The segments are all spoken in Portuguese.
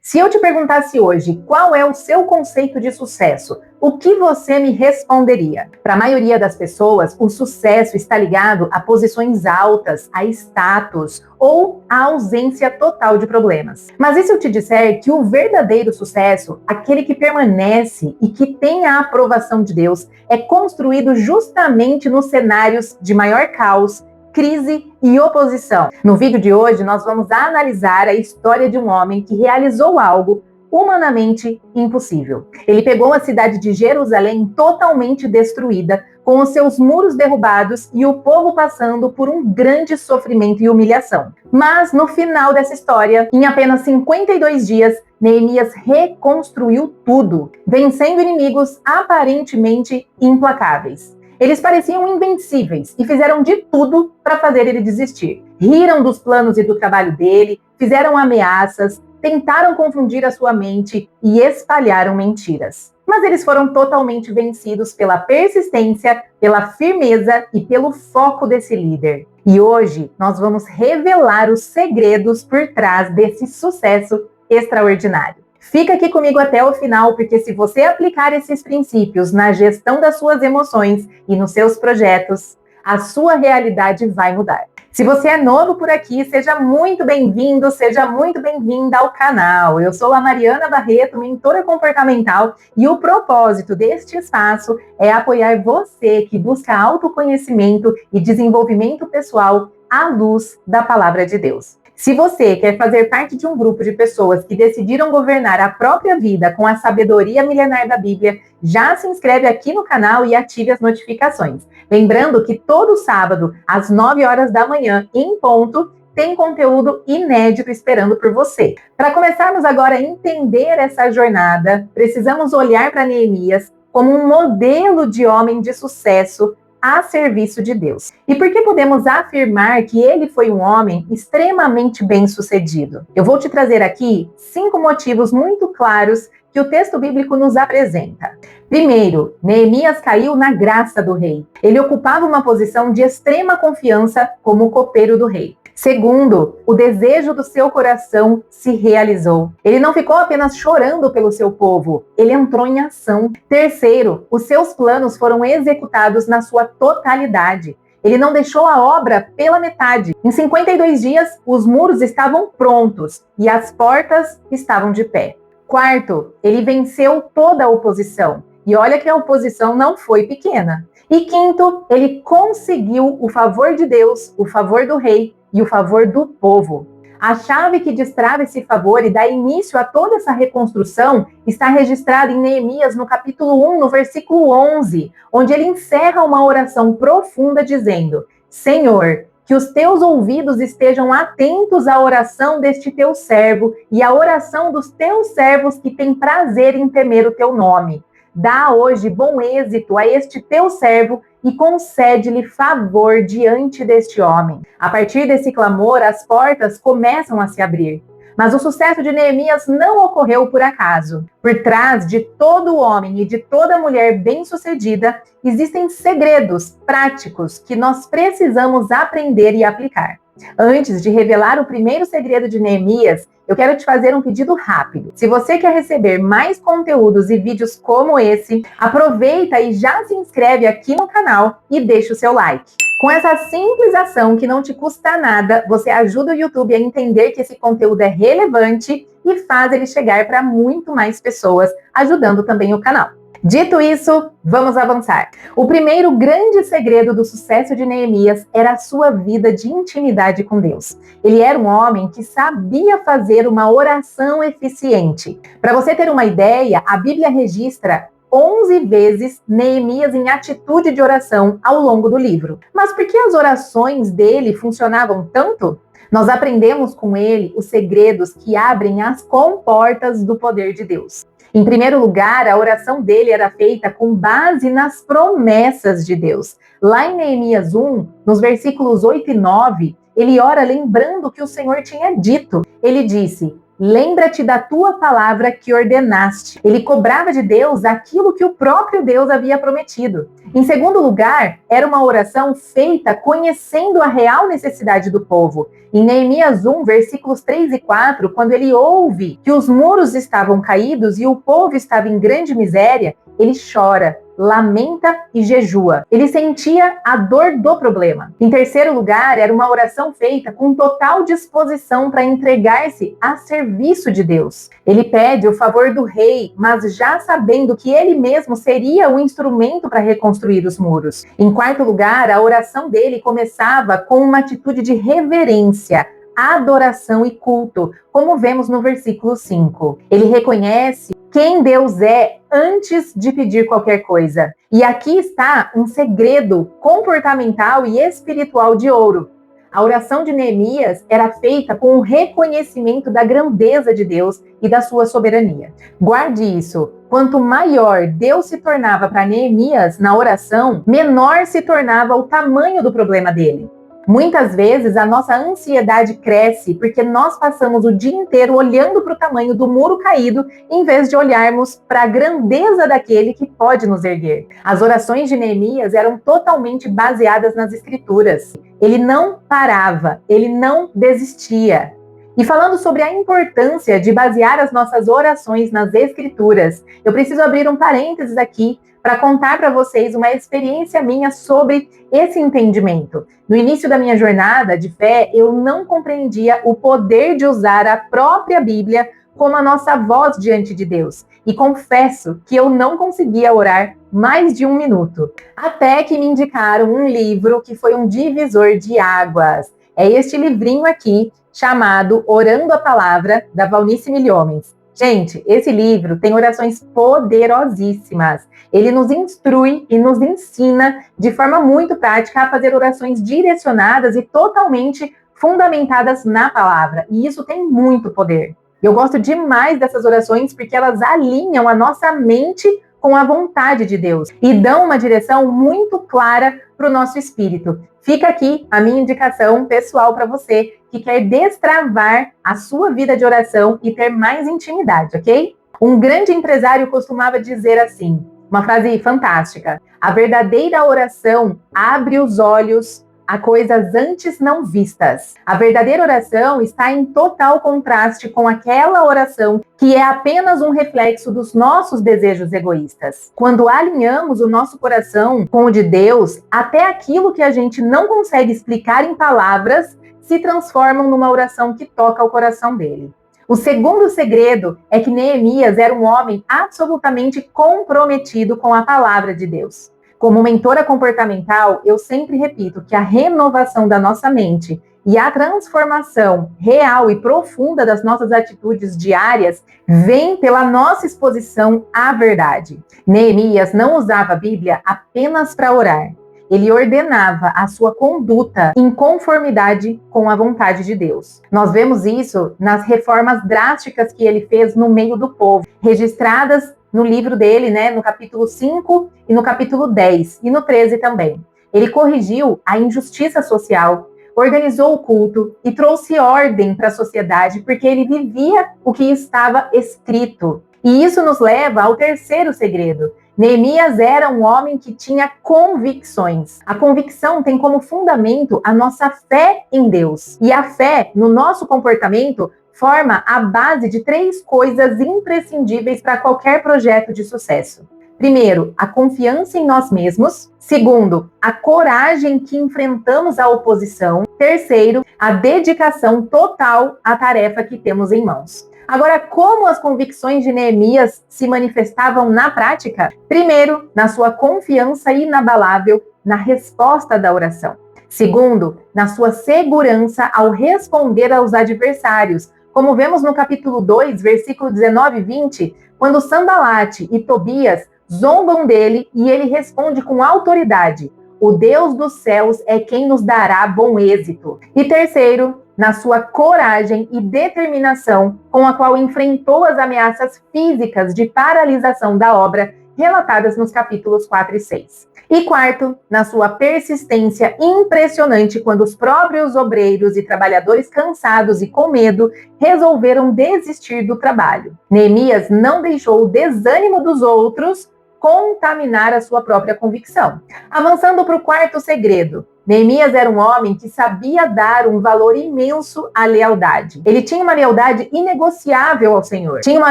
Se eu te perguntasse hoje qual é o seu conceito de sucesso, o que você me responderia? Para a maioria das pessoas, o sucesso está ligado a posições altas, a status ou a ausência total de problemas. Mas e se eu te disser que o verdadeiro sucesso, aquele que permanece e que tem a aprovação de Deus, é construído justamente nos cenários de maior caos, crise e oposição? No vídeo de hoje, nós vamos analisar a história de um homem que realizou algo humanamente impossível. Ele pegou a cidade de Jerusalém totalmente destruída, com os seus muros derrubados e o povo passando por um grande sofrimento e humilhação. Mas no final dessa história, em apenas 52 dias, Neemias reconstruiu tudo, vencendo inimigos aparentemente implacáveis. Eles pareciam invencíveis e fizeram de tudo para fazer ele desistir. Riram dos planos e do trabalho dele, fizeram ameaças, tentaram confundir a sua mente e espalharam mentiras. Mas eles foram totalmente vencidos pela persistência, pela firmeza e pelo foco desse líder. E hoje nós vamos revelar os segredos por trás desse sucesso extraordinário. Fica aqui comigo até o final, porque se você aplicar esses princípios na gestão das suas emoções e nos seus projetos, a sua realidade vai mudar. Se você é novo por aqui, seja muito bem-vindo, seja muito bem-vinda ao canal. Eu sou a Mariana Barreto, mentora comportamental, e o propósito deste espaço é apoiar você que busca autoconhecimento e desenvolvimento pessoal à luz da palavra de Deus. Se você quer fazer parte de um grupo de pessoas que decidiram governar a própria vida com a sabedoria milenar da Bíblia, já se inscreve aqui no canal e ative as notificações. Lembrando que todo sábado, às 9 horas da manhã, em ponto, tem conteúdo inédito esperando por você. Para começarmos agora a entender essa jornada, precisamos olhar para Neemias como um modelo de homem de sucesso a serviço de Deus. E por que podemos afirmar que ele foi um homem extremamente bem-sucedido? Eu vou te trazer aqui 5 motivos muito claros que o texto bíblico nos apresenta. Primeiro, Neemias caiu na graça do rei. Ele ocupava uma posição de extrema confiança como copeiro do rei. Segundo, o desejo do seu coração se realizou. Ele não ficou apenas chorando pelo seu povo, ele entrou em ação. Terceiro, os seus planos foram executados na sua totalidade. Ele não deixou a obra pela metade. Em 52 dias, os muros estavam prontos e as portas estavam de pé. Quarto, ele venceu toda a oposição. E olha que a oposição não foi pequena. E quinto, ele conseguiu o favor de Deus, o favor do rei e o favor do povo. A chave que destrava esse favor e dá início a toda essa reconstrução está registrada em Neemias, no capítulo 1, no versículo 11, onde ele encerra uma oração profunda dizendo: Senhor, que os teus ouvidos estejam atentos à oração deste teu servo e à oração dos teus servos que têm prazer em temer o teu nome. Dá hoje bom êxito a este teu servo e concede-lhe favor diante deste homem. A partir desse clamor, as portas começam a se abrir. Mas o sucesso de Neemias não ocorreu por acaso. Por trás de todo homem e de toda mulher bem-sucedida, existem segredos práticos que nós precisamos aprender e aplicar. Antes de revelar o primeiro segredo de Neemias, eu quero te fazer um pedido rápido. Se você quer receber mais conteúdos e vídeos como esse, aproveita e já se inscreve aqui no canal e deixa o seu like. Com essa simples ação que não te custa nada, você ajuda o YouTube a entender que esse conteúdo é relevante e faz ele chegar para muito mais pessoas, ajudando também o canal. Dito isso, vamos avançar. O primeiro grande segredo do sucesso de Neemias era a sua vida de intimidade com Deus. Ele era um homem que sabia fazer uma oração eficiente. Para você ter uma ideia, a Bíblia registra 11 vezes Neemias em atitude de oração ao longo do livro. Mas por que as orações dele funcionavam tanto? Nós aprendemos com ele os segredos que abrem as comportas do poder de Deus. Em primeiro lugar, a oração dele era feita com base nas promessas de Deus. Lá em Neemias 1, nos versículos 8 e 9, ele ora lembrando o que o Senhor tinha dito. Ele disse: lembra-te da tua palavra que ordenaste. Ele cobrava de Deus aquilo que o próprio Deus havia prometido. Em segundo lugar, era uma oração feita conhecendo a real necessidade do povo. Em Neemias 1, versículos 3 e 4, quando ele ouve que os muros estavam caídos e o povo estava em grande miséria, ele chora, lamenta e jejua. Ele sentia a dor do problema. Em terceiro lugar, era uma oração feita com total disposição para entregar-se a serviço de Deus. Ele pede o favor do rei, mas já sabendo que ele mesmo seria o instrumento para reconstruir os muros. Em quarto lugar, a oração dele começava com uma atitude de reverência, adoração e culto, como vemos no versículo 5. Ele reconhece quem Deus é antes de pedir qualquer coisa. E aqui está um segredo comportamental e espiritual de ouro. A oração de Neemias era feita com o reconhecimento da grandeza de Deus e da sua soberania. Guarde isso. Quanto maior Deus se tornava para Neemias na oração, menor se tornava o tamanho do problema dele. Muitas vezes a nossa ansiedade cresce porque nós passamos o dia inteiro olhando para o tamanho do muro caído em vez de olharmos para a grandeza daquele que pode nos erguer. As orações de Neemias eram totalmente baseadas nas Escrituras. Ele não parava, ele não desistia. E falando sobre a importância de basear as nossas orações nas Escrituras, eu preciso abrir um parênteses aqui para contar para vocês uma experiência minha sobre esse entendimento. No início da minha jornada de fé, eu não compreendia o poder de usar a própria Bíblia como a nossa voz diante de Deus. E confesso que eu não conseguia orar mais de 1 minuto. Até que me indicaram um livro que foi um divisor de águas. É este livrinho aqui, chamado Orando a Palavra, da Valnice Milhomens. Gente, esse livro tem orações poderosíssimas. Ele nos instrui e nos ensina de forma muito prática a fazer orações direcionadas e totalmente fundamentadas na palavra. E isso tem muito poder. Eu gosto demais dessas orações porque elas alinham a nossa mente com a vontade de Deus e dão uma direção muito clara para o nosso espírito. Fica aqui a minha indicação pessoal para você que quer destravar a sua vida de oração e ter mais intimidade, ok? Um grande empresário costumava dizer assim, uma frase fantástica: a verdadeira oração abre os olhos a coisas antes não vistas. A verdadeira oração está em total contraste com aquela oração que é apenas um reflexo dos nossos desejos egoístas. Quando alinhamos o nosso coração com o de Deus, até aquilo que a gente não consegue explicar em palavras se transformam numa oração que toca o coração dele. O segundo segredo é que Neemias era um homem absolutamente comprometido com a palavra de Deus. Como mentora comportamental, eu sempre repito que a renovação da nossa mente e a transformação real e profunda das nossas atitudes diárias vem pela nossa exposição à verdade. Neemias não usava a Bíblia apenas para orar. Ele ordenava a sua conduta em conformidade com a vontade de Deus. Nós vemos isso nas reformas drásticas que ele fez no meio do povo, registradas no livro dele, no capítulo 5 e no capítulo 10, e no 13 também. Ele corrigiu a injustiça social, organizou o culto e trouxe ordem para a sociedade, porque ele vivia o que estava escrito. E isso nos leva ao terceiro segredo. Neemias era um homem que tinha convicções. A convicção tem como fundamento a nossa fé em Deus. E a fé no nosso comportamento forma a base de 3 coisas imprescindíveis para qualquer projeto de sucesso. Primeiro, a confiança em nós mesmos. Segundo, a coragem que enfrentamos a oposição. Terceiro, a dedicação total à tarefa que temos em mãos. Agora, como as convicções de Neemias se manifestavam na prática? Primeiro, na sua confiança inabalável na resposta da oração. Segundo, na sua segurança ao responder aos adversários, como vemos no capítulo 2, versículo 19 e 20, quando Sanbalate e Tobias zombam dele e ele responde com autoridade: o Deus dos céus é quem nos dará bom êxito. E terceiro, na sua coragem e determinação com a qual enfrentou as ameaças físicas de paralisação da obra, relatadas nos capítulos 4 e 6. E quarto, na sua persistência impressionante quando os próprios obreiros e trabalhadores cansados e com medo resolveram desistir do trabalho. Neemias não deixou o desânimo dos outros contaminar a sua própria convicção. Avançando para o quarto segredo, Neemias era um homem que sabia dar um valor imenso à lealdade. Ele tinha uma lealdade inegociável ao Senhor. Tinha uma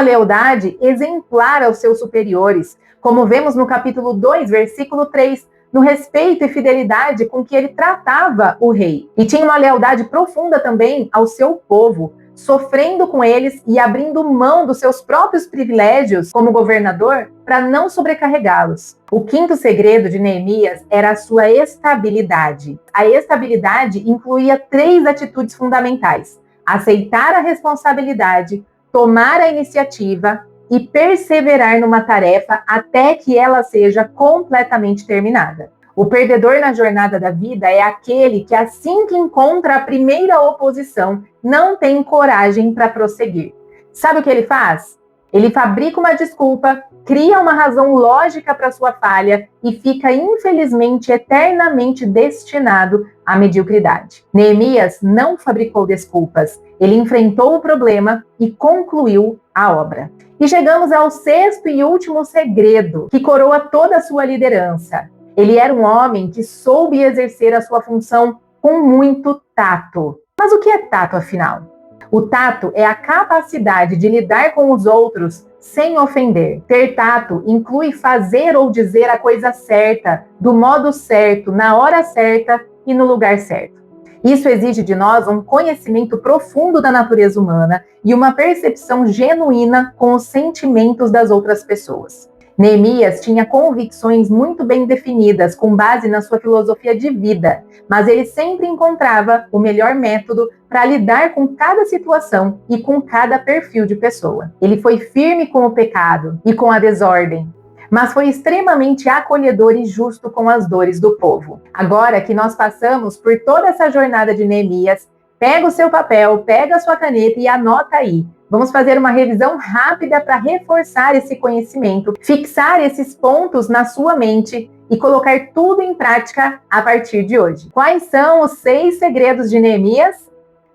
lealdade exemplar aos seus superiores, como vemos no capítulo 2, versículo 3, no respeito e fidelidade com que ele tratava o rei. E tinha uma lealdade profunda também ao seu povo, sofrendo com eles e abrindo mão dos seus próprios privilégios como governador para não sobrecarregá-los. O quinto segredo de Neemias era a sua estabilidade. A estabilidade incluía 3 atitudes fundamentais: aceitar a responsabilidade, tomar a iniciativa e perseverar numa tarefa até que ela seja completamente terminada. O perdedor na jornada da vida é aquele que, assim que encontra a primeira oposição, não tem coragem para prosseguir. Sabe o que ele faz? Ele fabrica uma desculpa, cria uma razão lógica para sua falha e fica, infelizmente, eternamente destinado à mediocridade. Neemias não fabricou desculpas, ele enfrentou o problema e concluiu a obra. E chegamos ao sexto e último segredo, que coroa toda a sua liderança. Ele era um homem que soube exercer a sua função com muito tato. Mas o que é tato, afinal? O tato é a capacidade de lidar com os outros sem ofender. Ter tato inclui fazer ou dizer a coisa certa, do modo certo, na hora certa e no lugar certo. Isso exige de nós um conhecimento profundo da natureza humana e uma percepção genuína com os sentimentos das outras pessoas. Neemias tinha convicções muito bem definidas, com base na sua filosofia de vida, mas ele sempre encontrava o melhor método para lidar com cada situação e com cada perfil de pessoa. Ele foi firme com o pecado e com a desordem, mas foi extremamente acolhedor e justo com as dores do povo. Agora que nós passamos por toda essa jornada de Neemias, pega o seu papel, pega a sua caneta e anota aí. Vamos fazer uma revisão rápida para reforçar esse conhecimento, fixar esses pontos na sua mente e colocar tudo em prática a partir de hoje. Quais são os 6 segredos de Neemias?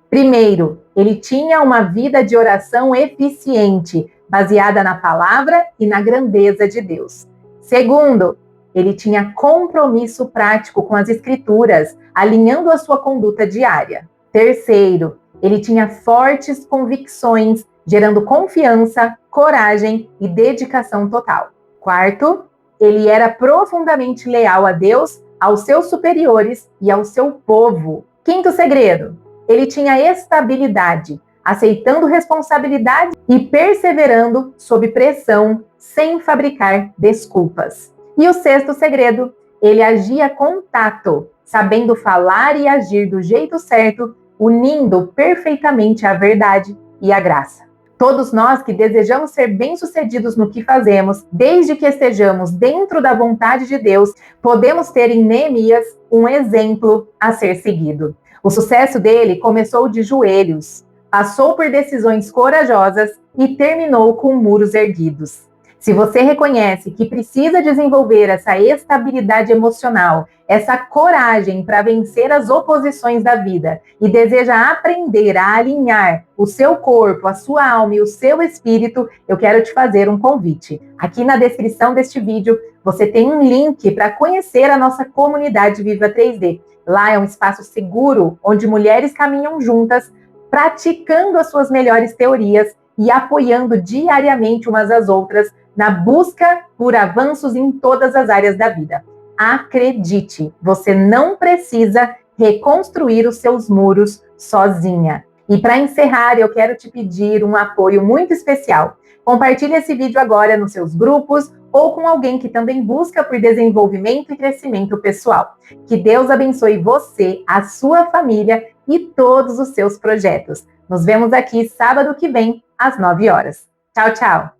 Primeiro, ele tinha uma vida de oração eficiente, baseada na palavra e na grandeza de Deus. Segundo, ele tinha compromisso prático com as Escrituras, alinhando a sua conduta diária. Terceiro, ele tinha fortes convicções, gerando confiança, coragem e dedicação total. Quarto, ele era profundamente leal a Deus, aos seus superiores e ao seu povo. Quinto segredo, ele tinha estabilidade, aceitando responsabilidade e perseverando sob pressão, sem fabricar desculpas. E o sexto segredo, ele agia com tato, sabendo falar e agir do jeito certo, unindo perfeitamente a verdade e a graça. Todos nós que desejamos ser bem-sucedidos no que fazemos, desde que estejamos dentro da vontade de Deus, podemos ter em Neemias um exemplo a ser seguido. O sucesso dele começou de joelhos, passou por decisões corajosas e terminou com muros erguidos. Se você reconhece que precisa desenvolver essa estabilidade emocional, essa coragem para vencer as oposições da vida e deseja aprender a alinhar o seu corpo, a sua alma e o seu espírito, eu quero te fazer um convite. Aqui na descrição deste vídeo, você tem um link para conhecer a nossa comunidade Viva 3D. Lá é um espaço seguro, onde mulheres caminham juntas, praticando as suas melhores teorias e apoiando diariamente umas às outras na busca por avanços em todas as áreas da vida. Acredite, você não precisa reconstruir os seus muros sozinha. E para encerrar, eu quero te pedir um apoio muito especial. Compartilhe esse vídeo agora nos seus grupos ou com alguém que também busca por desenvolvimento e crescimento pessoal. Que Deus abençoe você, a sua família e todos os seus projetos. Nos vemos aqui sábado que vem, às 9 horas. Tchau, tchau!